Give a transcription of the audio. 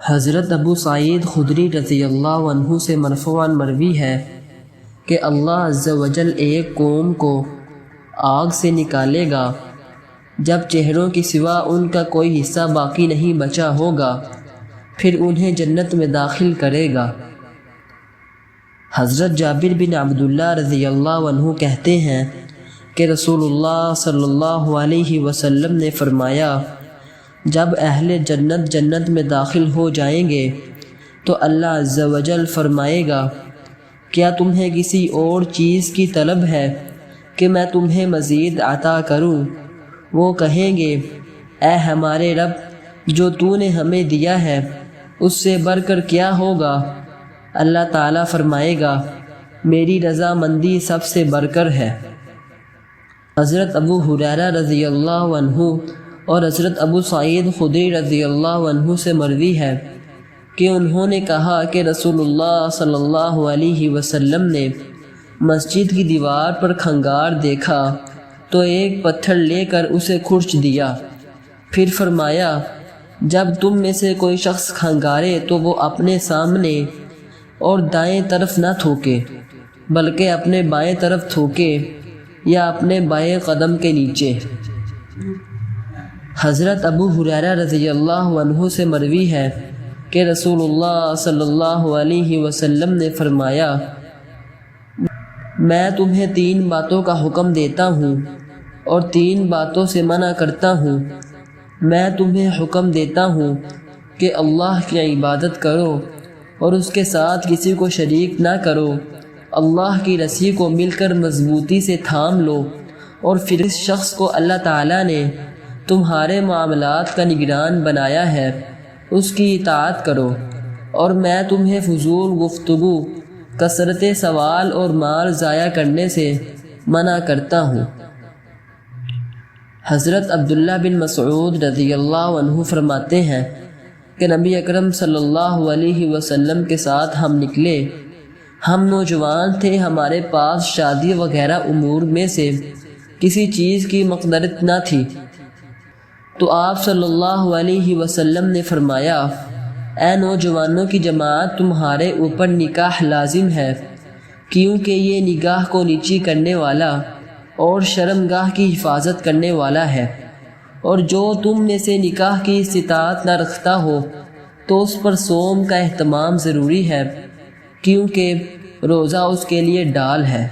حضرت ابو سعید خدری رضی اللہ عنہ سے مرفوعاً مروی ہے کہ اللہ عز و جل ایک قوم کو آگ سے نکالے گا جب چہروں کی سوا ان کا کوئی حصہ باقی نہیں بچا ہوگا، پھر انہیں جنت میں داخل کرے گا۔ حضرت جابر بن عبداللہ رضی اللہ عنہ کہتے ہیں کہ رسول اللہ صلی اللہ علیہ وسلم نے فرمایا، جب اہل جنت جنت میں داخل ہو جائیں گے تو اللہ عز و جل فرمائے گا، کیا تمہیں کسی اور چیز کی طلب ہے کہ میں تمہیں مزید عطا کروں؟ وہ کہیں گے، اے ہمارے رب، جو تو نے ہمیں دیا ہے اس سے بڑھ کر کیا ہوگا؟ اللہ تعالیٰ فرمائے گا، میری رضامندی سب سے بڑھ کر ہے۔ حضرت ابو ہریرہ رضی اللہ عنہ اور حضرت ابو سعید خدری رضی اللہ عنہ سے مروی ہے کہ انہوں نے کہا کہ رسول اللہ صلی اللہ علیہ وسلم نے مسجد کی دیوار پر کھنگار دیکھا تو ایک پتھر لے کر اسے کھرچ دیا، پھر فرمایا، جب تم میں سے کوئی شخص کھنگارے تو وہ اپنے سامنے اور دائیں طرف نہ تھوکے بلکہ اپنے بائیں طرف تھوکے یا اپنے بائیں قدم کے نیچے۔ حضرت ابو ہریرہ رضی اللہ عنہ سے مروی ہے کہ رسول اللہ صلی اللہ علیہ وسلم نے فرمایا، میں تمہیں 3 باتوں کا حکم دیتا ہوں اور 3 باتوں سے منع کرتا ہوں۔ میں تمہیں حکم دیتا ہوں کہ اللہ کی عبادت کرو اور اس کے ساتھ کسی کو شریک نہ کرو، اللہ کی رسی کو مل کر مضبوطی سے تھام لو، اور پھر اس شخص کو اللہ تعالیٰ نے تمہارے معاملات کا نگران بنایا ہے اس کی اطاعت کرو۔ اور میں تمہیں فضول گفتگو، کثرت سوال اور مال ضائع کرنے سے منع کرتا ہوں۔ حضرت عبداللہ بن مسعود رضی اللہ عنہ فرماتے ہیں کہ نبی اکرم صلی اللہ علیہ وسلم کے ساتھ ہم نکلے، ہم نوجوان تھے، ہمارے پاس شادی وغیرہ امور میں سے کسی چیز کی مقدرت نہ تھی، تو آپ صلی اللہ علیہ وسلم نے فرمایا، اے نوجوانوں کی جماعت، تمہارے اوپر نکاح لازم ہے، کیونکہ یہ نگاہ کو نیچی کرنے والا اور شرمگاہ کی حفاظت کرنے والا ہے، اور جو تم میں سے نکاح کی استطاعت نہ رکھتا ہو تو اس پر صوم کا اہتمام ضروری ہے، کیونکہ روزہ اس کے لیے ڈال ہے۔